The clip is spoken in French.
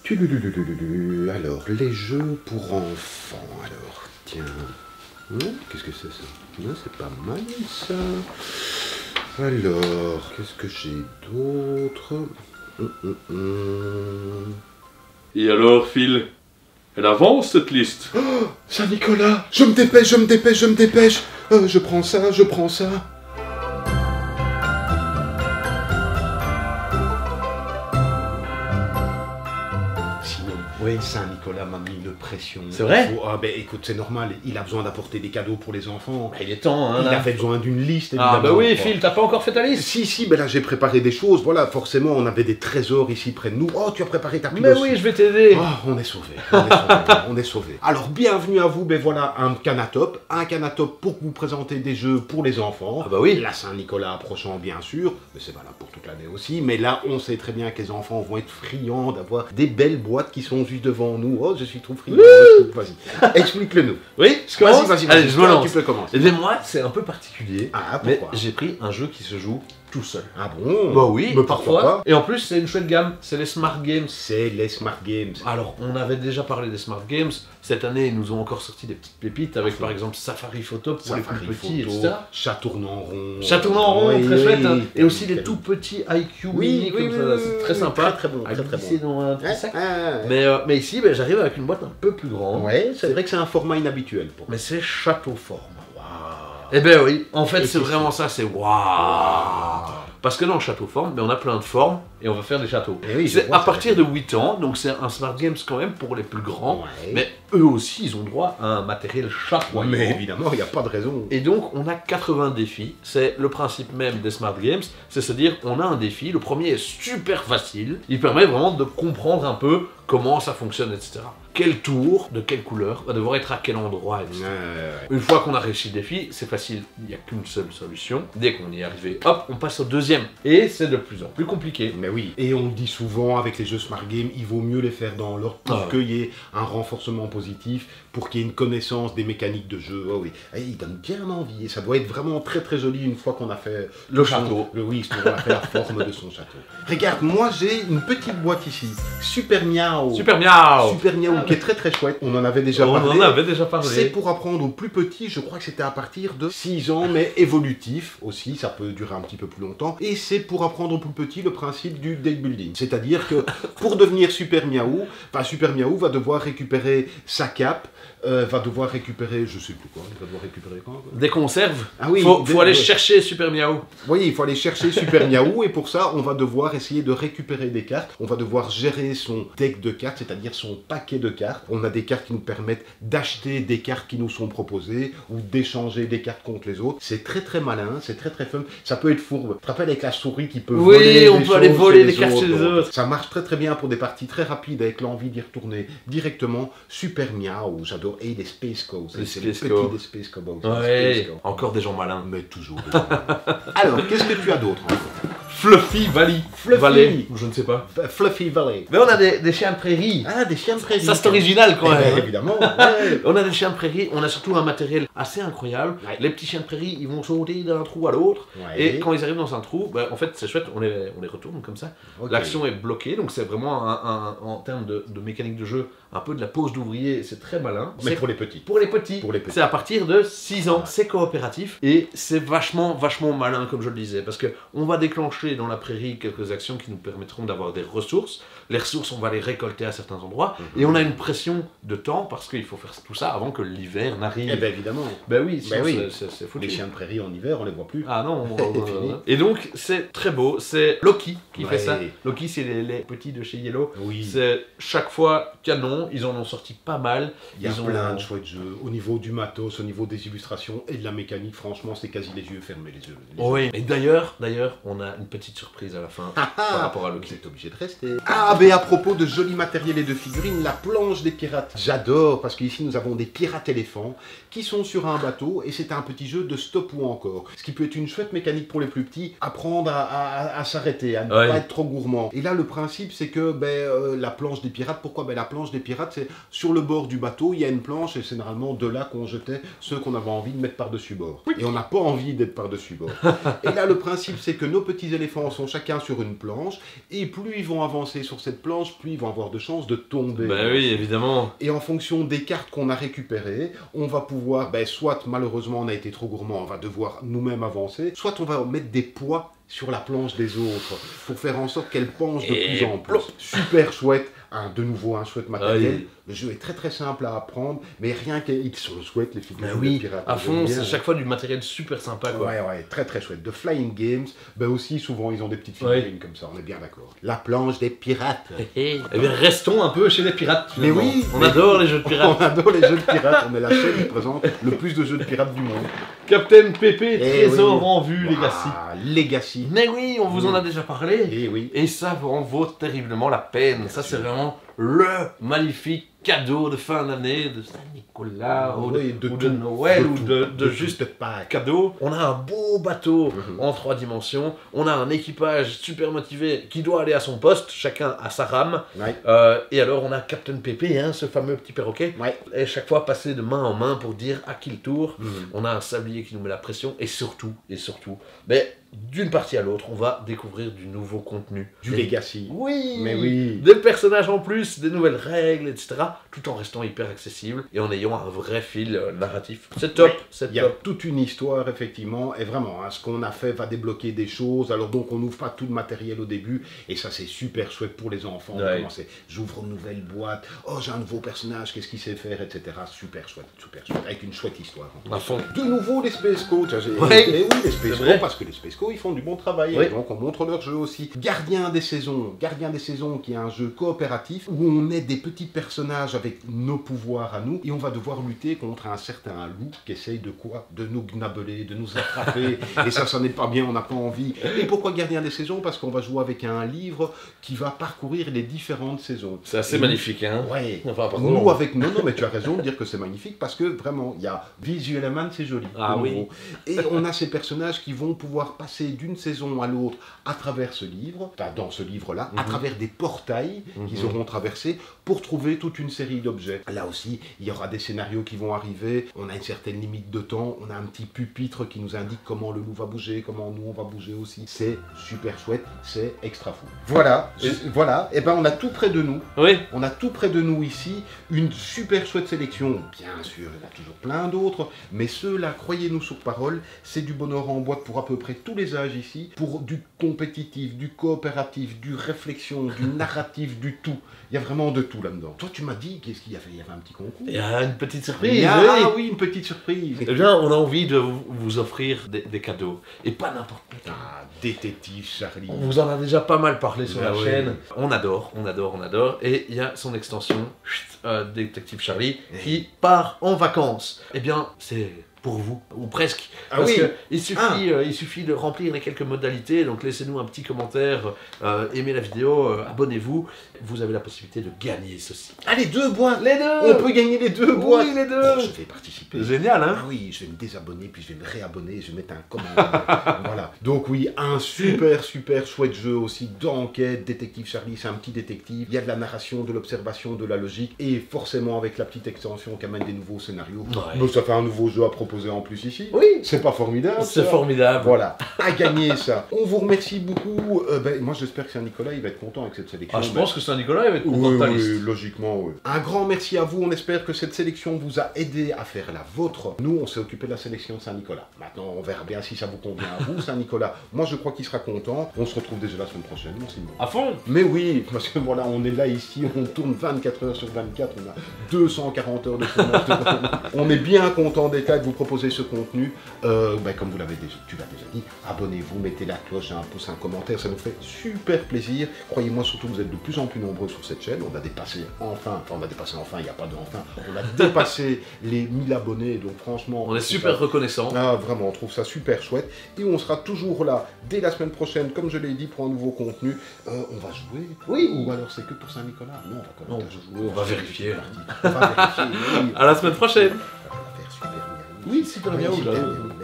Alors, les jeux pour enfants. Alors, tiens. Qu'est-ce que c'est ça? Non, c'est pas mal ça. Alors, qu'est-ce que j'ai d'autre? Et alors, Phil, elle avance cette liste? Oh, Saint-Nicolas! Je me dépêche, je me dépêche, je me dépêche! Je prends ça, je prends ça. Oui, Saint-Nicolas m'a mis une pression. C'est vrai? Ah ben écoute, c'est normal, il a besoin d'apporter des cadeaux pour les enfants. Il est temps, hein, Il là. avait besoin d'une liste, évidemment. Ah bah oui, Phil, t'as pas encore fait ta liste? Si, ben là j'ai préparé des choses, voilà, forcément on avait des trésors ici près de nous. Oh, tu as préparé ta pile Mais aussi. oui, je vais t'aider. Oh, on est sauvés, on est sauvés, on est sauvés. Alors bienvenue à vous, ben voilà, un canatop pour vous présenter des jeux pour les enfants. Ah bah oui. La Saint-Nicolas approchant bien sûr, mais c'est valable pour toute l'année aussi, mais là on sait très bien que les enfants vont être friands d'avoir des belles boîtes qui sont juste devant nous. Oh, je suis trop friand. Vas-y, explique-le nous. Oui, je commence. Vas-y, Allez, je me lance. tu peux commencer. Eh bien moi, c'est un peu particulier, Ah, mais pourquoi? j'ai pris un jeu qui se joue tout seul. Ah bon? Bah oui, mais parfois. parfois. Et en plus, c'est une chouette gamme, c'est les Smart Games. C'est les Smart Games. Alors, on avait déjà parlé des Smart Games. Cette année, ils nous ont encore sorti des petites pépites avec, par exemple, Safari Photo pour les plus petits, etc. Chat tournant rond. Chat tournant rond, Oui, très oui, chouette. Hein. oui. Et aussi les tout petits IQ mini, comme ça, c'est très sympa. Très bon, À très glisser bon. dans un petit sac. Ouais. Mais ici, ben, j'arrive avec une boîte un peu plus grande. Ouais, c'est vrai que c'est un format inhabituel pour moi. Mais c'est château forme. Waouh. Eh ben oui, en fait, Et c'est c'est vraiment ça, c'est waouh. Parce que dans le château forme, ben, on a plein de formes et on va faire des châteaux. Eh oui, je C'est vois à ça. partir de 8 ans, donc c'est un Smart Games quand même pour les plus grands. Ouais. Mais eux aussi, ils ont droit à un matériel chatoyant. Mais évidemment, il n'y a pas de raison. Et donc, on a 80 défis. C'est le principe même des Smart Games. C'est se dire, on a un défi. Le premier est super facile. Il permet vraiment de comprendre un peu comment ça fonctionne, etc. Quel tour, de quelle couleur, va devoir être à quel endroit, etc. Une fois qu'on a réussi le défi, c'est facile. Il n'y a qu'une seule solution. Dès qu'on y est arrivé, hop, on passe au deuxième. Et c'est de plus en plus compliqué. Mais oui, et on dit souvent avec les jeux Smart Game, il vaut mieux les faire dans l'ordre pour qu'il y ait un renforcement positif, pour qu'il y ait une connaissance des mécaniques de jeu. Oh oui, et il donne bien envie, et ça doit être vraiment très très joli une fois qu'on a fait Le château. Oui, qu'on a fait la forme de son château. Regarde, moi j'ai une petite boîte ici, Super Miao. Super miaou. Super Miao, qui est très très chouette, on en avait déjà On parlé. en avait déjà parlé. C'est pour apprendre aux plus petits, je crois que c'était à partir de 6 ans, mais évolutif aussi, ça peut durer un petit peu plus longtemps. Et c'est pour apprendre aux plus petits le principe du deck building. C'est-à-dire que pour devenir Super Miaou, Super Miaou va devoir récupérer sa cape, va devoir récupérer, je sais plus quoi, il va devoir récupérer quoi. Des conserves. Ah oui, faut aller chercher Super Miaou. Vous voyez, il faut aller chercher Super Miaou, et pour ça, on va devoir essayer de récupérer des cartes. On va devoir gérer son deck de cartes, c'est-à-dire son paquet de cartes. On a des cartes qui nous permettent d'acheter des cartes qui nous sont proposées, ou d'échanger des cartes contre les autres. C'est très très malin, c'est très très fun. Ça peut être fourbe. Tu te rappelles avec la souris qui peut voler on des peut aller choses voler chez des cartes chez les autres. Ça marche très très bien pour des parties très rapides avec l'envie d'y retourner directement. Super Miaou, j'adore. Et les Space Cows. Les C'est les Space petits Cows. des Space Cowboys. Ouais, Space Cows. encore des gens malins. Mais toujours. Alors, qu'est-ce que tu as d'autre encore? Fluffy Valley. Fluffy. Valley, je ne sais pas. Fluffy Valley. Mais on a des chiens de prairie. Ah, des chiens de prairie. Ça, c'est original quand Eh même. ben, évidemment. Ouais. On a des chiens de prairie, on a surtout un matériel assez incroyable. Ouais. Les petits chiens de prairie, ils vont sauter d'un trou à l'autre. Ouais. Et quand ils arrivent dans un trou, ben, en fait, c'est chouette, on les retourne comme ça. Ok. L'action est bloquée, donc c'est vraiment en termes de mécanique de jeu, un peu de la pose d'ouvrier, c'est très malin. Mais C'est pour les petits. pour les petits. Pour les petits. C'est à partir de 6 ans, c'est coopératif et c'est vachement malin comme je le disais parce que on va déclencher dans la prairie quelques actions qui nous permettront d'avoir des ressources. Les ressources, on va les récolter à certains endroits et on a une pression de temps parce qu'il faut faire tout ça avant que l'hiver n'arrive. Eh bien, évidemment. Ben oui, sinon oui. c'est foutu. Les chiens de prairie en hiver, on les voit plus. Ah non, Fini. et donc c'est très beau, c'est Loki qui Ouais. fait ça. Loki, c'est les petits de chez Yellow. Oui. C'est chaque fois canon, ils en ont sorti pas mal. Il y a Ils ont- plein de chouettes jeux. Au niveau du matos, au niveau des illustrations et de la mécanique, franchement, c'est quasi les yeux fermés, les yeux. Oui, et d'ailleurs, on a une petite surprise à la fin par rapport à Vous Loki. êtes obligé de rester. Ah, mais à propos de joli matériel et de figurines, la planche des pirates. J'adore, parce qu'ici, nous avons des pirates éléphants qui sont sur un bateau, et c'est un petit jeu de stop ou encore. Ce qui peut être une chouette mécanique pour les plus petits, apprendre à s'arrêter, à ne Ouais. pas être trop gourmand. Et là, le principe, c'est que la planche des pirates, pourquoi la planche des pirates, c'est sur le bord du bateau, il y a une planche, et c'est généralement de là qu'on jetait ceux qu'on avait envie de mettre par-dessus bord. Et on n'a pas envie d'être par-dessus bord. Et là, le principe, c'est que nos petits éléphants sont chacun sur une planche, et plus ils vont avancer sur cette planche, plus ils vont avoir de chances de tomber. Ben oui, évidemment. Et en fonction des cartes qu'on a récupérées, on va pouvoir, soit malheureusement on a été trop gourmand, on va devoir nous-mêmes avancer, soit on va mettre des poids sur la planche des autres pour faire en sorte qu'elle penche de plus en plus. Super chouette. De nouveau un chouette matériel. Oui. Le jeu est très très simple à apprendre, mais rien qu'ils sont chouettes les figures Ben oui, de pirates. à fond, c'est à chaque fois du matériel super sympa, quoi. Ouais, très très chouette. De Flying Games, aussi souvent ils ont des petites figurines comme ça, on est bien d'accord. La planche des pirates. Eh bien, restons un peu chez les pirates. Mais finalement. oui, on adore les jeux de pirates. On adore les jeux de pirates, on est la chaîne qui présente le plus de jeux de pirates du monde. Captain Pépé, trésor oui. en vue, Legacy. Legacy. Mais oui, on vous en a déjà parlé. Et oui. Et ça en vaut terriblement la peine. Ça, c'est vraiment le magnifique cadeau de fin d'année de Saint-Nicolas, ou de Noël, ou de juste Pâques. cadeau. On a un beau bateau en 3 dimensions. On a un équipage super motivé qui doit aller à son poste, chacun à sa rame. Ouais. Et alors, on a Captain Pépé, ce fameux petit perroquet. Ouais. Et chaque fois, passer de main en main pour dire à qui le tour. On a un sablier qui nous met la pression. Et surtout, d'une partie à l'autre, on va découvrir du nouveau contenu. Du Legacy. Oui, Mais oui. Des personnages en plus, des nouvelles règles, etc. Tout en restant hyper accessible et en ayant un vrai fil narratif. C'est top, c'est Il y a top. toute une histoire, effectivement, et vraiment, ce qu'on a fait va débloquer des choses, alors donc on n'ouvre pas tout le matériel au début, et ça c'est super chouette pour les enfants. Ouais. J'ouvre une nouvelle boîte, oh j'ai un nouveau personnage, qu'est-ce qu'il sait faire, etc. Super chouette, avec une chouette histoire. À fond. De nouveau les Space Co, et oui, les Space Co, parce que les Space Co, ils font du bon travail, Oui. et donc on montre leur jeu aussi. Gardien des saisons, qui est un jeu coopératif, où on est des petits personnages avec nos pouvoirs à nous, et on va devoir lutter contre un certain loup qui essaye de quoi? De nous gnabeler, de nous attraper, et ça n'est pas bien, on n'a pas envie. Et pourquoi Gardien des saisons? Parce qu'on va jouer avec un livre qui va parcourir les différentes saisons. C'est assez magnifique, hein. Ouais. Enfin, pardon. Nous avec non, mais tu as raison de dire que c'est magnifique parce que vraiment, il y a visuellement c'est joli. Ah oui. nouveau. Et on a ces personnages qui vont pouvoir passer d'une saison à l'autre à travers ce livre, enfin, dans ce livre-là, à travers des portails qu'ils auront traversés pour trouver toute une série d'objets. Là aussi, il y aura des scénarios qui vont arriver. On a une certaine limite de temps. On a un petit pupitre qui nous indique comment le loup va bouger, comment nous on va bouger aussi. C'est super chouette, c'est extra fou. Voilà, voilà. Et ben on a tout près de nous. Oui. On a tout près de nous ici une super chouette sélection. Bien sûr, il y en a toujours plein d'autres, mais ceux-là, croyez-nous sur parole, c'est du bonheur en boîte pour à peu près tous les âges ici, pour du compétitif, du coopératif, du réflexion, du narratif, du tout. Il y a vraiment de tout là-dedans. Toi, tu m'as dit, qu'est-ce qu'il y avait? Il y avait un petit concours. Il y a une petite surprise. Ah oui, une petite surprise. Eh bien, on a envie de vous offrir des cadeaux. Et pas n'importe quel. Ah, détective Charlie. On vous en a déjà pas mal parlé sur Ah la ouais. chaîne. On adore. Et il y a son extension, Détective Charlie, qui part en vacances. Eh bien, c'est pour vous, ou presque. Ah Parce oui. que il suffit de remplir les quelques modalités. Donc laissez-nous un petit commentaire, aimez la vidéo, abonnez-vous. Vous avez la possibilité de gagner ceci. Ah, les deux boîtes. Les deux. On peut gagner les deux boîtes. Oui, les deux. Oh, je vais participer. Génial, hein? Ah oui, je vais me désabonner, puis je vais me réabonner, je vais mettre un commentaire. Voilà. Donc oui, un super chouette jeu aussi d'enquête, Détective Charlie, c'est un petit détective. Il y a de la narration, de l'observation, de la logique, et forcément avec la petite extension qui amène des nouveaux scénarios. Ouais. Donc ça fait un nouveau jeu à proposer en plus ici. Oui. C'est pas formidable? C'est ça formidable. Voilà, à gagner ça. On vous remercie beaucoup. Moi j'espère que Saint-Nicolas il va être content avec cette sélection. Ah, je pense que Saint-Nicolas va être content Oui, de ta oui, liste. logiquement, oui. Un grand merci à vous. On espère que cette sélection vous a aidé à faire la vôtre. Nous, on s'est occupé de la sélection de Saint-Nicolas. Maintenant, on verra bien si ça vous convient à vous, Saint-Nicolas. Moi, je crois qu'il sera content. On se retrouve déjà la semaine prochaine, mon Simon. À fond. Mais oui, parce que voilà, on est là ici, on tourne 24 heures sur 24, on a 240 heures de tournage. On est bien content d'être là, de vous proposer ce contenu. Comme vous l'avez déjà, tu l'as déjà dit, abonnez-vous, mettez la cloche, un pouce, un commentaire, ça nous fait super plaisir. Croyez-moi, surtout, vous êtes de plus en plus nombreux sur cette chaîne. On va dépasser enfin, il n'y a pas de enfin, on a dépassé les 1000 abonnés, donc franchement... On est super reconnaissants. Ah, vraiment, on trouve ça super chouette. Et on sera toujours là dès la semaine prochaine, comme je l'ai dit, pour un nouveau contenu. On va jouer. Oui. Ou alors c'est que pour Saint-Nicolas. Non, on va quand même Non, jouer. on va vérifier. On va vérifier. Oui. À la semaine prochaine. On va faire super bien. Oui, super bien, Oui, là. super bien.